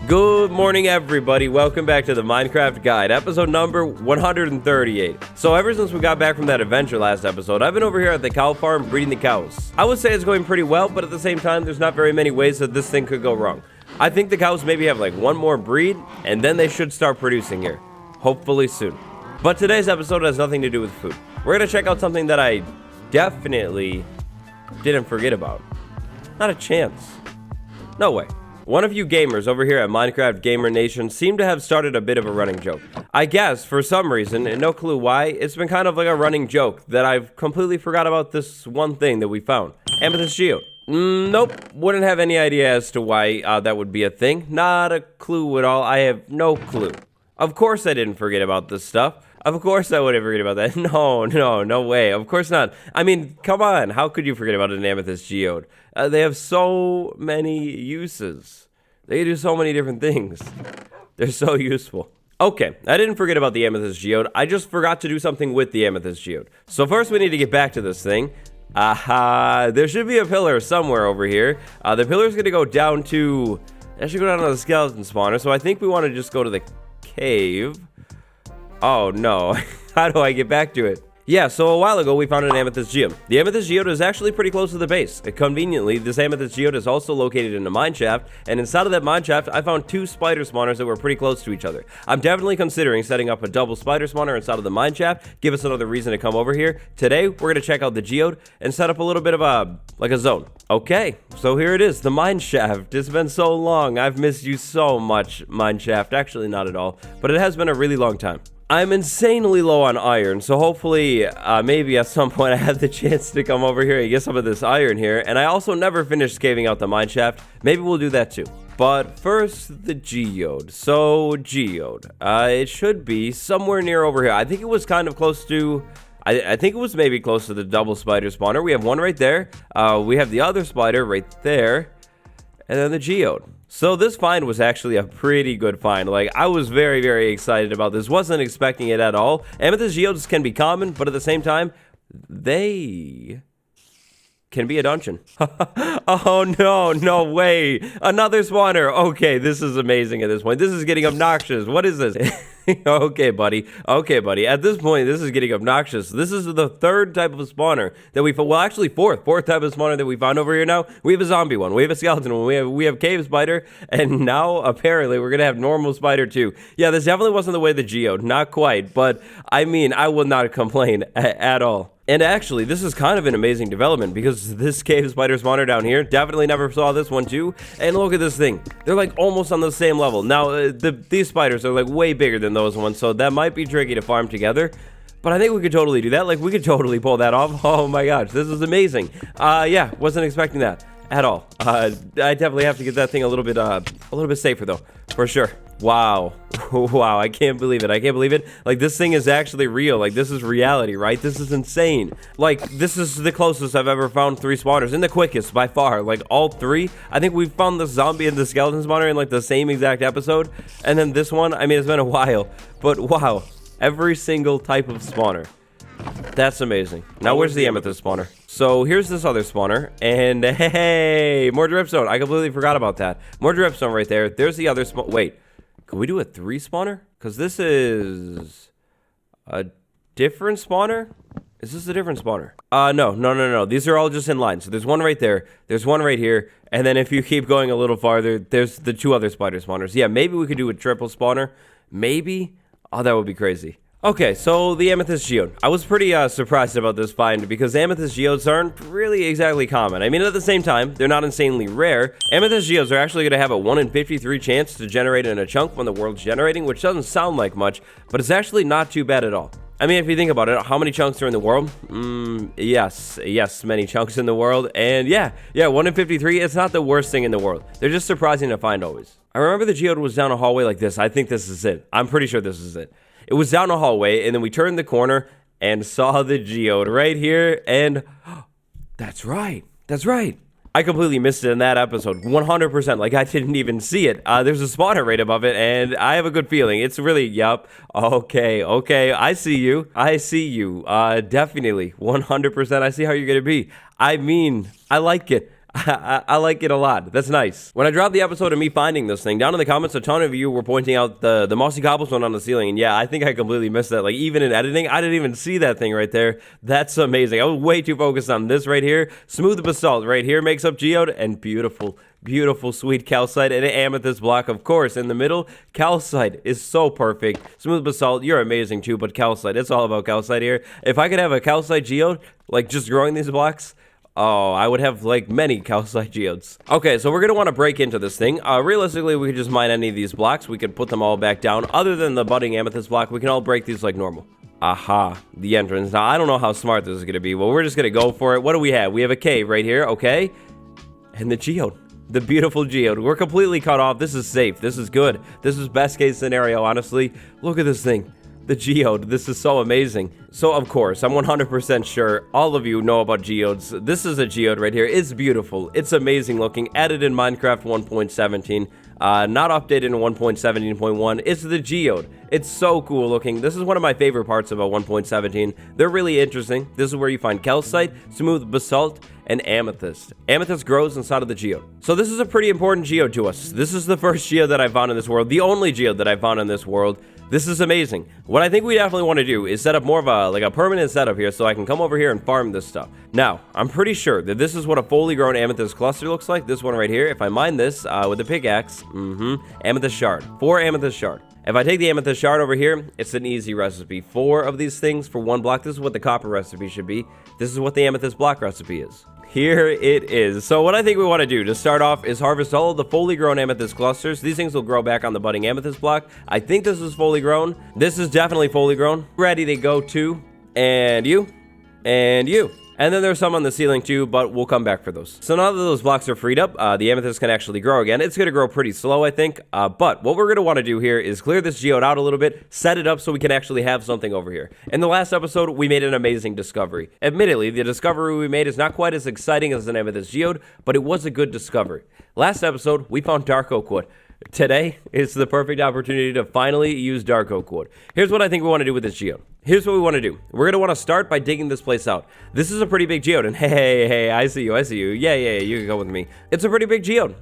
Good morning, everybody. Welcome back to the Minecraft Guide, episode number 138. So ever since we got back from that adventure last episode, I've been over here at the cow farm breeding the cows. I would say it's going pretty well, but at the same time, there's not very many ways that this thing could go wrong. I think the cows maybe have like one more breed, and then they should start producing here. Hopefully soon. But today's episode has nothing to do with food. We're going to check out something that I definitely didn't forget about. Not a chance. No way. One of you gamers over here at Minecraft Gamer Nation seem to have started a bit of a running joke. I guess, for some reason, and no clue why, it's been kind of like a running joke that I've completely forgot about this one thing that we found. Amethyst geode. Nope, wouldn't have any idea as to why that would be a thing. Not a clue at all. I have no clue. Of course I didn't forget about this stuff. Of course I would have forget about that. No way. Of course not. I mean, come on. How could you forget about an amethyst geode? They have so many uses. They do so many different things. They're so useful. Okay, I didn't forget about the amethyst geode. I just forgot to do something with the amethyst geode. So first we need to get back to this thing. There should be a pillar somewhere over here. The pillar's going to go down to... That should go down to the skeleton spawner. So I think we want to just go to the cave. Oh no, how do I get back to it? Yeah, so a while ago we found an amethyst geode. The amethyst geode is actually pretty close to the base. Conveniently, this amethyst geode is also located in a mine shaft, and inside of that mine shaft, I found two spider spawners that were pretty close to each other. I'm definitely considering setting up a double spider spawner inside of the mine shaft. Give us another reason to come over here. Today, we're going to check out the geode and set up a little bit of a zone. Okay, so here it is, the mine shaft. It's been so long. I've missed you so much, mine shaft. Actually, not at all, but it has been a really long time. I'm insanely low on iron, so hopefully, maybe at some point I have the chance to come over here and get some of this iron here. And I also never finished caving out the mine shaft. Maybe we'll do that too. But first, the geode. So, geode. It should be somewhere near over here. I think it was kind of close to... I think it was maybe close to the double spider spawner. We have one right there. We have the other spider right there. And then the geode. So this find was actually a pretty good find. Like, I was very, very excited about this. Wasn't expecting it at all. Amethyst geodes can be common, but at the same time, they can be a dungeon. Oh no way. Another spawner. Okay, this is amazing at this point. This is getting obnoxious. What is this? Okay, buddy. At this point, this is getting obnoxious. This is the third type of spawner that we found. Well, actually, fourth type of spawner that we found over here now. We have a zombie one. We have a skeleton one. We have cave spider. And now, apparently, we're going to have normal spider too. Yeah, this definitely wasn't the way the geode. Not quite. But, I mean, I will not complain at all. And actually, this is kind of an amazing development because this cave spider spawner down here, definitely never saw this one too. And look at this thing. They're like almost on the same level. Now, these spiders are like way bigger than those ones, so that might be tricky to farm together. But I think we could totally do that. Like, we could totally pull that off. Oh my gosh, this is amazing. Yeah, wasn't expecting that at all. I definitely have to get that thing a little bit safer though, for sure. Wow. Wow, I can't believe it. Like, this thing is actually real. Like, this is reality, right? This is insane. Like, this is the closest I've ever found three spawners, and the quickest by far. Like, all three. I think we found the zombie and the skeleton spawner in like the same exact episode. And then this one, I mean, it's been a while, but wow, every single type of spawner. That's amazing. Now, where's the amethyst spawner? So here's this other spawner, and hey, more dripstone. I completely forgot about that. More dripstone right there. There's the other wait. Can we do a 3 spawner? Because this is a different spawner? Is this a different spawner? No. These are all just in line. So there's one right there. There's one right here. And then if you keep going a little farther, there's the 2 other spider spawners. Yeah, maybe we could do a triple spawner. Maybe? Oh, that would be crazy. Okay, so the amethyst geode. I was pretty surprised about this find because amethyst geodes aren't really exactly common. I mean, at the same time, they're not insanely rare. Amethyst geodes are actually going to have a 1 in 53 chance to generate in a chunk when the world's generating, which doesn't sound like much, but it's actually not too bad at all. I mean, if you think about it, how many chunks are in the world? Yes, many chunks in the world. And yeah, 1 in 53, it's not the worst thing in the world. They're just surprising to find always. I remember the geode was down a hallway like this. I think this is it. I'm pretty sure this is it. It was down a hallway, and then we turned the corner and saw the geode right here, and that's right. I completely missed it in that episode, 100%, like I didn't even see it. There's a spawner right above it, and I have a good feeling. It's really, yup, okay, I see you, definitely, 100%, I see how you're gonna be. I mean, I like it. I like it a lot. That's nice. When I dropped the episode of me finding this thing, down in the comments, a ton of you were pointing out the mossy cobblestone on the ceiling. And yeah, I think I completely missed that. Like, even in editing, I didn't even see that thing right there. That's amazing. I was way too focused on this right here. Smooth basalt right here makes up geode, and beautiful, beautiful, sweet calcite and an amethyst block, of course, in the middle. Calcite is so perfect. Smooth basalt, you're amazing too, but calcite, it's all about calcite here. If I could have a calcite geode, like just growing these blocks, oh, I would have, like, many calcite geodes. Okay, so we're going to want to break into this thing. Realistically, we could just mine any of these blocks. We could put them all back down. Other than the budding amethyst block, we can all break these like normal. Aha, the entrance. Now, I don't know how smart this is going to be, but we're just going to go for it. What do we have? We have a cave right here, okay? And the geode. The beautiful geode. We're completely cut off. This is safe. This is good. This is best case scenario, honestly. Look at this thing. The geode. This is so amazing. So, of course, I'm 100% sure all of you know about geodes. This is a geode right here. It's beautiful. It's amazing looking. Added in Minecraft 1.17. Not updated in 1.17.1. It's the geode. It's so cool looking. This is one of my favorite parts about 1.17. They're really interesting. This is where you find calcite, smooth basalt, and amethyst. Amethyst grows inside of the geode. So this is a pretty important geode to us. This is the first geode that I found in this world. The only geode that I found in this world. This is amazing. What I think we definitely want to do is set up more of a permanent setup here so I can come over here and farm this stuff. Now, I'm pretty sure that this is what a fully grown amethyst cluster looks like. This one right here. If I mine this with a pickaxe, amethyst shard. 4 amethyst shard. If I take the amethyst shard over here, it's an easy recipe. 4 of these things for 1 block. This is what the copper recipe should be. This is what the amethyst block recipe is. Here it is. So what I think we want to do to start off is harvest all of the fully grown amethyst clusters. These things will grow back on the budding amethyst block. I think this is fully grown. This is definitely fully grown. Ready to go too. And you. And you. And then there's some on the ceiling too, but we'll come back for those. So now that those blocks are freed up, the amethyst can actually grow again. It's going to grow pretty slow, I think. But what we're going to want to do here is clear this geode out a little bit, set it up so we can actually have something over here. In the last episode, we made an amazing discovery. Admittedly, the discovery we made is not quite as exciting as the name of this geode, but it was a good discovery. Last episode, we found dark oak wood. Today is the perfect opportunity to finally use dark oak wood. Here's what I think we want to do with this geode. Here's what we want to do. We're going to want to start by digging this place out. This is a pretty big geode, and hey, I see you. Yeah, you can go with me. It's a pretty big geode,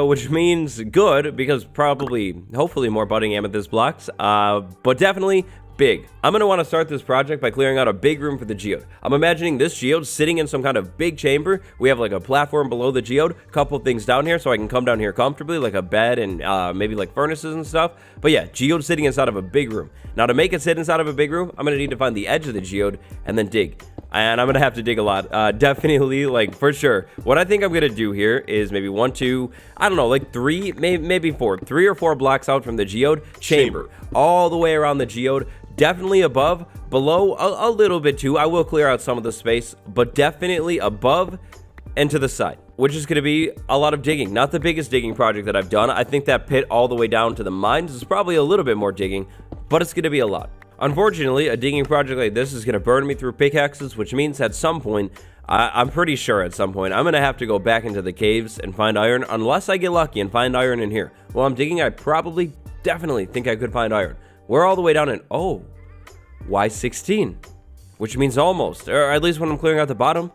which means good, because hopefully more budding amethyst blocks, but definitely big. I'm going to want to start this project by clearing out a big room for the geode. I'm imagining this geode sitting in some kind of big chamber. We have like a platform below the geode, a couple things down here so I can come down here comfortably, like a bed and maybe like furnaces and stuff. But yeah, geode sitting inside of a big room. Now to make it sit inside of a big room, I'm going to need to find the edge of the geode and then dig. And I'm going to have to dig a lot. Definitely, like, for sure. What I think I'm going to do here is maybe 1, 2, I don't know, like 3, maybe 4. 3 or 4 blocks out from the geode chamber. All the way around the geode. Definitely above, below, a little bit too. I will clear out some of the space, but definitely above and to the side, which is going to be a lot of digging. Not the biggest digging project that I've done. I think that pit all the way down to the mines is probably a little bit more digging, but it's going to be a lot. Unfortunately, a digging project like this is going to burn me through pickaxes, which means at some point, I'm pretty sure at some point, I'm going to have to go back into the caves and find iron, unless I get lucky and find iron in here. While I'm digging, I definitely think I could find iron. We're all the way down in, why 16? Which means almost, or at least when I'm clearing out the bottom,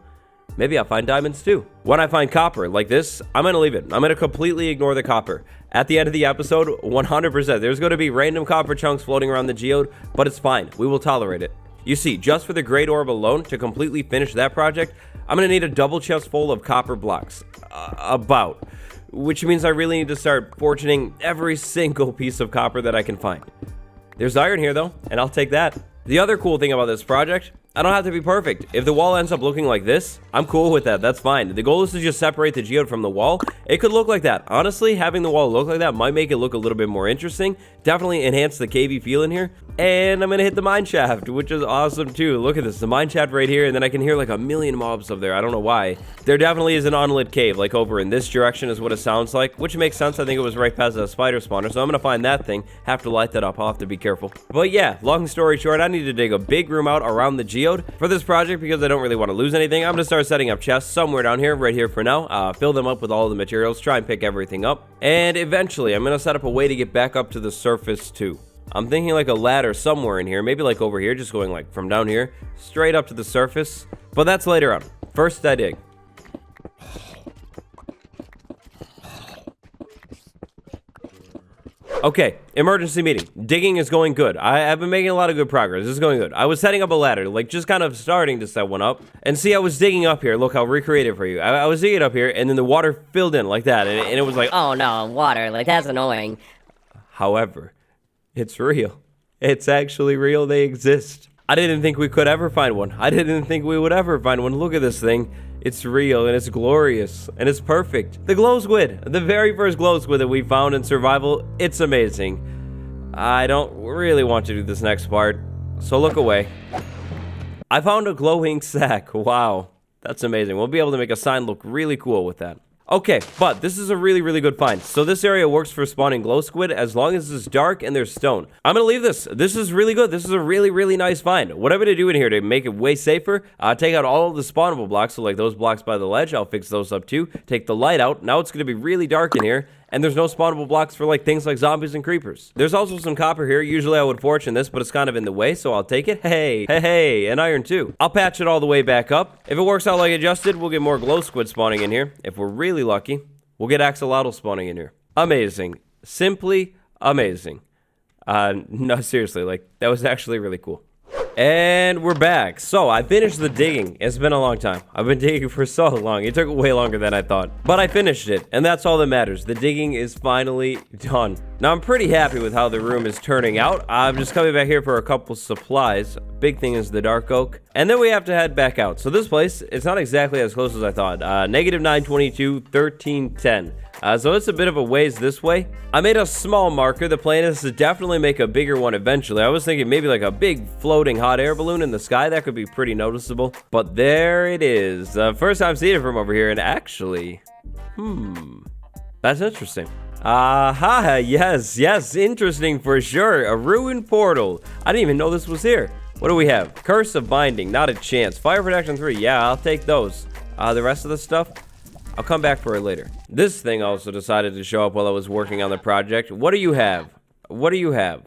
maybe I'll find diamonds too. When I find copper like this, I'm going to leave it. I'm going to completely ignore the copper. At the end of the episode, 100%, there's going to be random copper chunks floating around the geode, but it's fine. We will tolerate it. You see, just for the great orb alone, to completely finish that project, I'm going to need a double chest full of copper blocks. Which means I really need to start fortuning every single piece of copper that I can find. There's iron here though, and I'll take that. The other cool thing about this project, I don't have to be perfect. If the wall ends up looking like this, I'm cool with that. That's fine. The goal is to just separate the geode from the wall. It could look like that. Honestly, having the wall look like that might make it look a little bit more interesting. Definitely enhance the cavey feel in here. And I'm going to hit the mine shaft, which is awesome too. Look at this. The mine shaft right here, and then I can hear like a million mobs up there. I don't know why. There definitely is an unlit cave, like over in this direction is what it sounds like, which makes sense. I think it was right past a spider spawner, so I'm going to find that thing. Have to light that up. I'll have to be careful. But yeah, long story short, I need to dig a big room out around the geode for this project because I don't really want to lose anything. I'm going to start setting up chests somewhere down here, right here for now. Fill them up with all the materials, try and pick everything up. And eventually, I'm going to set up a way to get back up to the surface too. I'm thinking like a ladder somewhere in here, maybe like over here, just going like from down here, straight up to the surface. But that's later on. First, I dig. Okay, emergency meeting. Digging is going good. I've been making a lot of good progress. This is going good. I was setting up a ladder, like just kind of starting to set one up. And see, I was digging up here. Look, I'll recreate it for you. I was digging up here, and then the water filled in like that. And it was like, Oh no, water. Like, that's annoying. however, it's real. It's actually real. They exist. I didn't think we could ever find one. I didn't think we would ever find one. Look at this thing. It's real, and it's glorious, and it's perfect. The glow squid. The very first glow squid that we found in survival. It's amazing. I don't really want to do this next part, so look away. I found a glowing sack. Wow. That's amazing. We'll be able to make a sign look really cool with that. Okay, but this is a really, really good find. So this area works for spawning glow squid as long as it's dark and there's stone. I'm gonna leave this. This is really good. This is a really, really nice find. What I'm gonna do in here to make it way safer, take out all of the spawnable blocks. So like those blocks by the ledge, I'll fix those up too. Take the light out. Now it's gonna be really dark in here. And there's no spawnable blocks for like things like zombies and creepers. There's also some copper here. Usually I would fortune this, but it's kind of in the way, so I'll take it. Hey, and iron too. I'll patch it all the way back up. If it works out like adjusted, we'll get more glow squid spawning in here. If we're really lucky, we'll get axolotl spawning in here. Amazing. Simply amazing. No, seriously, like that was actually really cool. And we're back. So I finished the digging. It's been a long time. I've been digging for so long. It took way longer than I thought. But I finished it, and that's all that matters. The digging is finally done. Now I'm pretty happy with how the room is turning out. I'm just coming back here for a couple supplies. Big thing is the dark oak. And then we have to head back out. So this place, it's not exactly as close as I thought. Negative 922, 1310. So it's a bit of a ways this way. I made a small marker. The plan is to definitely make a bigger one eventually. I was thinking maybe like a big floating hot air balloon in the sky. That could be pretty noticeable. But there it is. First time seeing it from over here. And actually, that's interesting. Aha, yes, interesting for sure. A ruined portal. I didn't even know this was here. What do we have? Curse of Binding, not a chance. Fire Protection 3, yeah, I'll take those. The rest of the stuff, I'll come back for it later. This thing also decided to show up while I was working on the project. What do you have? What do you have?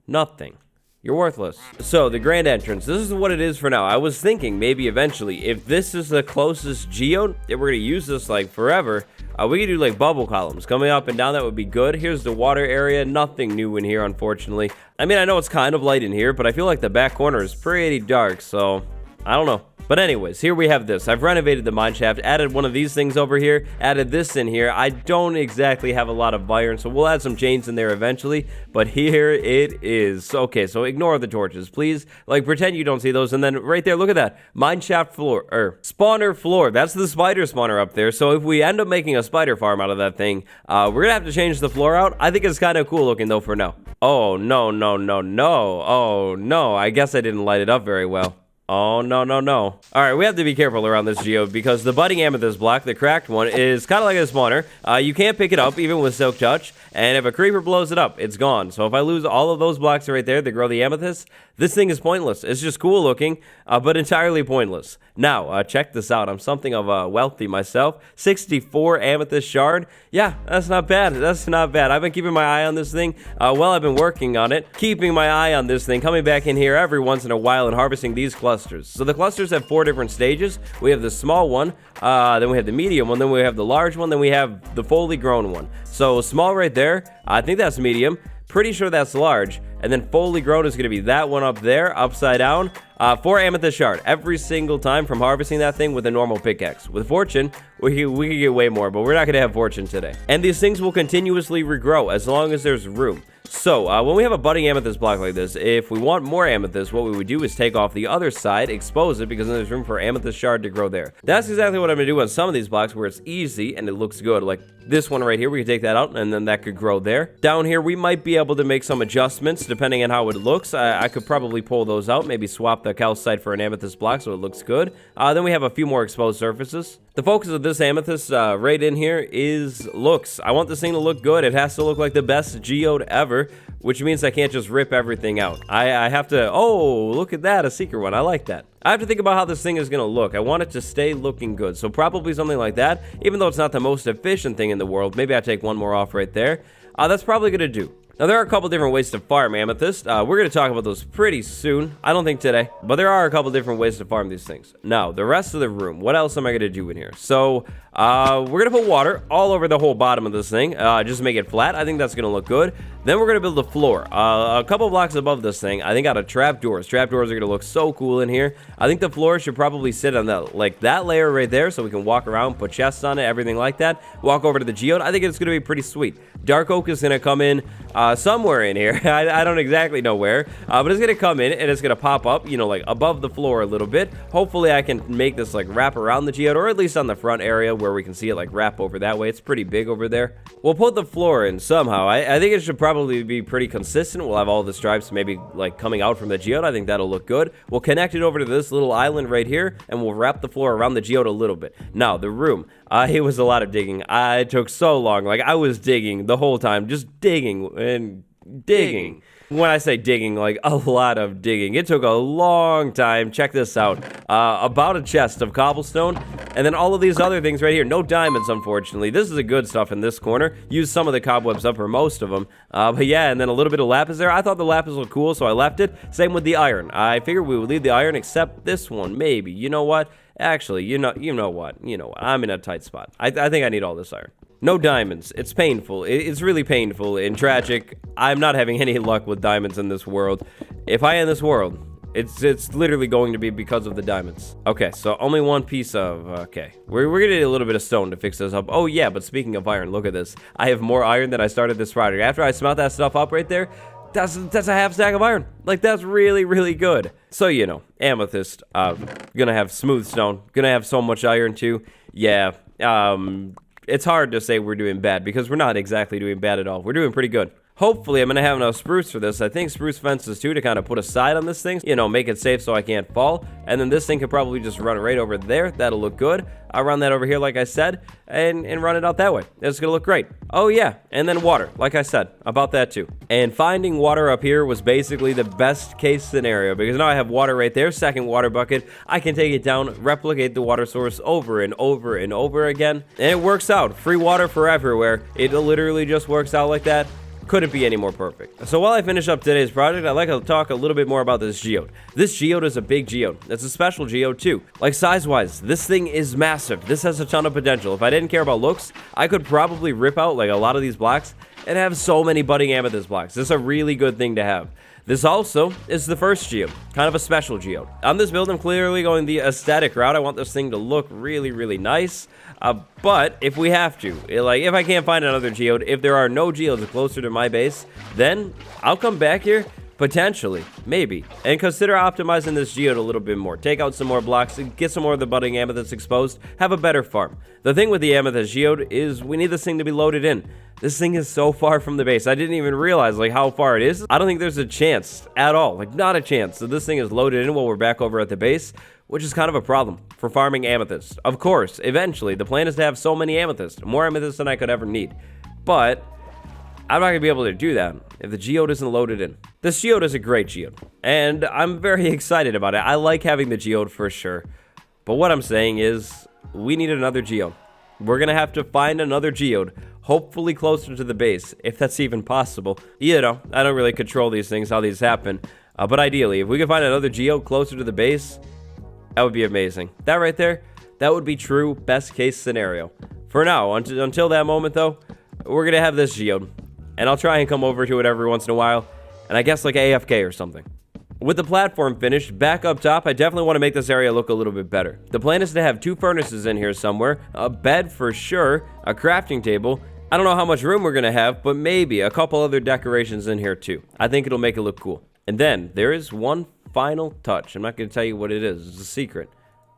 Nothing. You're worthless. So, the grand entrance. This is what it is for now. I was thinking maybe eventually, if this is the closest geode, if we're going to use this like forever, we could do like bubble columns coming up and down. That would be good. Here's the water area. Nothing new in here, unfortunately. I mean, I know it's kind of light in here, but I feel like the back corner is pretty dark, so I don't know. But anyways, here we have this. I've renovated the mine shaft, added one of these things over here, added this in here. I don't exactly have a lot of iron, so we'll add some chains in there eventually. But here it is. Okay, so ignore the torches, please. Like, pretend you don't see those. And then right there, look at that. Mine shaft floor, spawner floor. That's the spider spawner up there. So if we end up making a spider farm out of that thing, we're going to have to change the floor out. I think it's kind of cool looking, though, for now. Oh, no. Oh, no. I guess I didn't light it up very well. Oh, no. All right, we have to be careful around this geode because the budding amethyst block, the cracked one, is kind of like a spawner. You can't pick it up even with silk touch, and if a creeper blows it up, it's gone. So if I lose all of those blocks right there that grow the amethyst, this thing is pointless. It's just cool looking, but entirely pointless. Now, check this out. I'm something of a wealthy myself. 64 amethyst shard. Yeah, that's not bad. That's not bad. I've been keeping my eye on this thing while I've been working on it. Keeping my eye on this thing, coming back in here every once in a while and harvesting these clusters. So the clusters have 4 different stages. We have the small one, then we have the medium one, then we have the large one, then we have the fully grown one. So small right there, I think that's medium. Pretty sure that's large. And then fully grown is going to be that one up there, upside down. 4 amethyst shard every single time from harvesting that thing with a normal pickaxe. With fortune, we could get way more, but we're not going to have fortune today. And these things will continuously regrow as long as there's room. So, when we have a budding amethyst block like this, if we want more amethyst, what we would do is take off the other side, expose it, because then there's room for amethyst shard to grow there. That's exactly what I'm going to do on some of these blocks where it's easy and it looks good. Like this one right here, we can take that out and then that could grow there. Down here, we might be able to make some adjustments depending on how it looks. I could probably pull those out, maybe swap the calcite for an amethyst block so it looks good. Then we have a few more exposed surfaces. The focus of this amethyst right in here is looks. I want this thing to look good. It has to look like the best geode ever, which means I can't just rip everything out. I have to, oh, look at that, a secret one. I like that. I have to think about how this thing is going to look. I want it to stay looking good. So probably something like that, even though it's not the most efficient thing in the world. Maybe I take one more off right there. That's probably going to do. Now, there are a couple different ways to farm amethyst. We're going to talk about those pretty soon. I don't think today, but there are a couple different ways to farm these things. Now, the rest of the room, what else am I going to do in here? So, We're gonna put water all over the whole bottom of this thing, just to make it flat. I think that's gonna look good. Then we're gonna build a floor, a couple blocks above this thing. I think out of trapdoors. Trapdoors are gonna look so cool in here. I think the floor should probably sit on that, like that layer right there, so we can walk around, put chests on it, everything like that. Walk over to the geode. I think it's gonna be pretty sweet. Dark oak is gonna come in somewhere in here. I don't exactly know where, but it's gonna come in and it's gonna pop up, you know, like above the floor a little bit. Hopefully I can make this like wrap around the geode, or at least on the front area where we can see it like wrap over that way. It's pretty big over there. We'll put the floor in somehow. I think it should probably be pretty consistent. We'll have all the stripes maybe like coming out from the geode. I think that'll look good. We'll connect it over to this little island right here, and we'll wrap the floor around the geode a little bit. Now the room, it was a lot of digging. It took so long. Like I was digging the whole time, just digging and digging. When I say digging, like a lot of digging. It took a long time. Check this out. About a chest of cobblestone, and then all of these other things right here. No diamonds, unfortunately. This is the good stuff in this corner. Use some of the cobwebs up for most of them. But yeah, and then a little bit of lapis there. I thought the lapis looked cool, so I left it. Same with the iron. I figured we would leave the iron, except this one, maybe. You know what? Actually, you know what? I'm in a tight spot. I think I need all this iron. No diamonds. It's painful. It's really painful and tragic. I'm not having any luck with diamonds in this world. If I end this world, it's literally going to be because of the diamonds. Okay, so only one piece of... Okay. We're gonna need a little bit of stone to fix this up. Oh, yeah, but speaking of iron, look at this. I have more iron than I started this project. After I smelt that stuff up right there, that's a half stack of iron. Like, that's really, really good. So, you know, amethyst. Gonna have smooth stone. Gonna have so much iron, too. Yeah, it's hard to say we're doing bad because we're not exactly doing bad at all. We're doing pretty good. Hopefully, I'm going to have enough spruce for this. I think spruce fences, too, to kind of put a side on this thing. You know, make it safe so I can't fall. And then this thing could probably just run right over there. That'll look good. I'll run that over here, like I said, and run it out that way. It's going to look great. Oh, yeah. And then water, like I said, about that, too. And finding water up here was basically the best case scenario because now I have water right there, second water bucket. I can take it down, replicate the water source over and over and over again. And it works out. Free water for everywhere. It literally just works out like that. Couldn't be any more perfect. So while I finish up today's project, I'd like to talk a little bit more about this geode. This geode is a big geode. It's a special geode too. Like size-wise, this thing is massive. This has a ton of potential. If I didn't care about looks, I could probably rip out like a lot of these blocks and have so many budding amethyst blocks. This is a really good thing to have. This also is the first geode, kind of a special geode. On this build, I'm clearly going the aesthetic route. I want this thing to look really, really nice. But if we have to, like if I can't find another geode, if there are no geodes closer to my base, then I'll come back here, potentially, maybe, and consider optimizing this geode a little bit more. Take out some more blocks, get some more of the budding amethyst exposed, have a better farm. The thing with the amethyst geode is we need this thing to be loaded in. This thing is so far from the base. I didn't even realize like how far it is. I don't think there's a chance at all, like not a chance. So this thing is loaded in while we're back over at the base, which is kind of a problem for farming amethyst. Of course, eventually, the plan is to have so many amethyst, more amethyst than I could ever need. But I'm not going to be able to do that if the geode isn't loaded in. This geode is a great geode, and I'm very excited about it. I like having the geode for sure. But what I'm saying is, we need another geode. We're going to have to find another geode, hopefully closer to the base, if that's even possible. You know, I don't really control these things, how these happen. But ideally, if we could find another geode closer to the base, that would be amazing. That right there, that would be true best case scenario. For now, until that moment though, we're going to have this geode. And I'll try and come over to it every once in a while. And I guess like AFK or something. With the platform finished, back up top, I definitely want to make this area look a little bit better. The plan is to have 2 furnaces in here somewhere, a bed for sure, a crafting table. I don't know how much room we're going to have, but maybe a couple other decorations in here too. I think it'll make it look cool. And then there is one final touch. I'm not going to tell you what it is. It's a secret.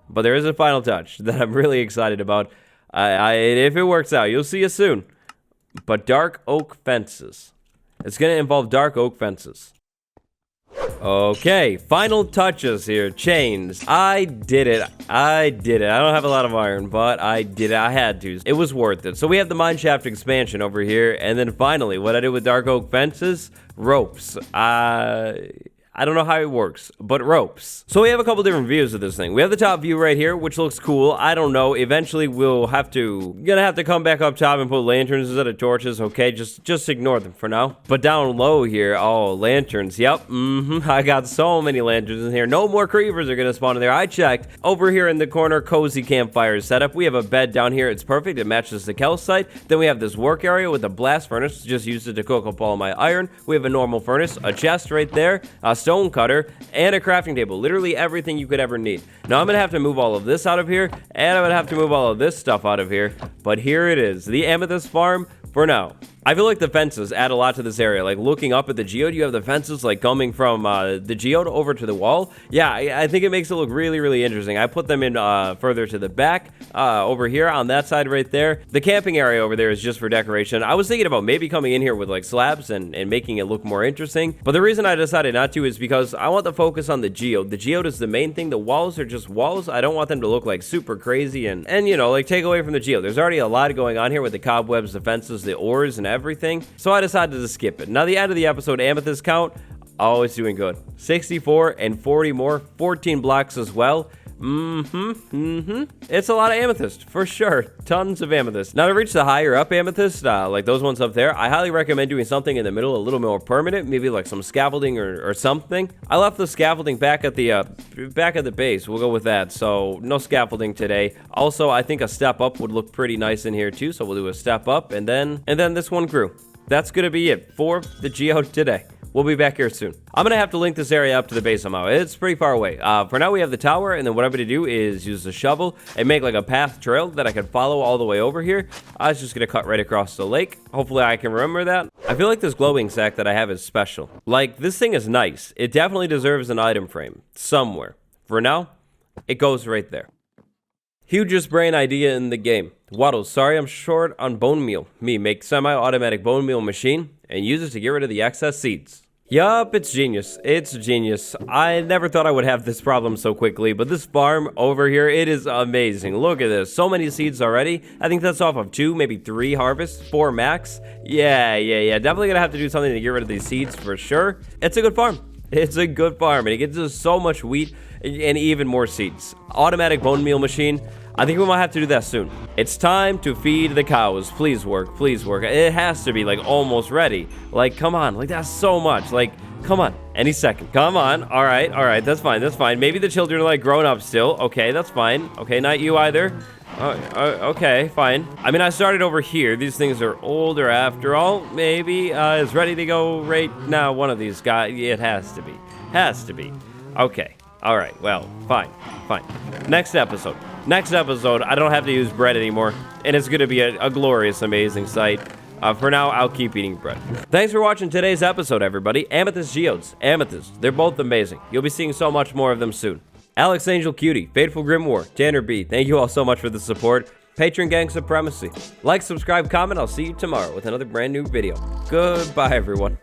But there is a final touch that I'm really excited about. If it works out, you'll see it soon. But dark oak fences. It's going to involve dark oak fences. Okay, final touches here. Chains. I did it. I don't have a lot of iron, but I did it. I had to. It was worth it. So we have the mineshaft expansion over here. And then finally, what I did with dark oak fences, ropes. I I don't know how it works, but ropes. So we have a couple different views of this thing. We have the top view right here, which looks cool. I don't know. Eventually, we'll gonna have to come back up top and put lanterns instead of torches. Okay, just ignore them for now. But down low here, oh, lanterns. Yep. I got so many lanterns in here. No more creepers are gonna spawn in there. I checked. Over here in the corner, cozy campfire setup. We have a bed down here. It's perfect. It matches the calcite. Then we have this work area with a blast furnace. Just used it to cook up all my iron. We have a normal furnace, a chest right there, a stone cutter, and a crafting table. Literally everything you could ever need. Now I'm gonna have to move all of this out of here, and I'm gonna have to move all of this stuff out of here. But here it is, the Amethyst farm for now. I feel like the fences add a lot to this area. Like looking up at the geode, you have the fences like coming from the geode over to the wall. Yeah, I think it makes it look really, really interesting. I put them in further to the back over here on that side right there. The camping area over there is just for decoration. I was thinking about maybe coming in here with like slabs and making it look more interesting. But the reason I decided not to is because I want the focus on the geode. The geode is the main thing. The walls are just walls. I don't want them to look like super crazy and you know, like take away from the geode. There's already a lot going on here with the cobwebs, the fences, the ores, and everything, so I decided to skip it. Now the end of the episode, amethyst count, always doing good. 64 and 40 more, 14 blocks as well. It's a lot of amethyst, for sure. Tons of amethyst. Now to reach the higher up amethyst, like those ones up there, I highly recommend doing something in the middle, a little more permanent, maybe like some scaffolding or something. I left the scaffolding back at the base. We'll go with that. So no scaffolding today. Also, I think a step up would look pretty nice in here too. So we'll do a step up and then this one grew. That's gonna be it for the geode today. We'll be back here soon. I'm gonna have to link this area up to the base somehow. It's pretty far away. For now, we have the tower, and then what I'm gonna do is use the shovel and make like a path trail that I can follow all the way over here. I was just gonna cut right across the lake. Hopefully, I can remember that. I feel like this glowing sack that I have is special. Like, this thing is nice. It definitely deserves an item frame somewhere. For now, it goes right there. Hugest brain idea in the game. Waddles, sorry I'm short on bone meal. Me, make semi-automatic bone meal machine and use it to get rid of the excess seeds. Yup, it's genius. It's genius. I never thought I would have this problem so quickly, but this farm over here, it is amazing. Look at this. So many seeds already. I think that's off of 2, maybe 3 harvests, 4 max. Yeah. Definitely gonna have to do something to get rid of these seeds for sure. It's a good farm. It's a good farm, and it gives us so much wheat and even more seeds. Automatic bone meal machine. I think we might have to do that soon. It's time to feed the cows. Please work, please work. It has to be like almost ready. Like, come on, like that's so much. Like, come on, any second. Come on, all right, that's fine. Maybe the children are like grown up still. Okay, that's fine. Okay, not you either. Okay, fine. I mean, I started over here. These things are older after all. Maybe it's ready to go right now. One of these guys, it has to be. Okay, all right, well, fine. Next episode, I don't have to use bread anymore, and it's going to be a glorious, amazing sight. For now, I'll keep eating bread. Thanks for watching today's episode, everybody. Amethyst Geodes, Amethyst, they're both amazing. You'll be seeing so much more of them soon. Alex Angel Cutie, Fateful Grimoire, Tanner B, thank you all so much for the support. Patron Gang Supremacy. Like, subscribe, comment. I'll see you tomorrow with another brand new video. Goodbye, everyone.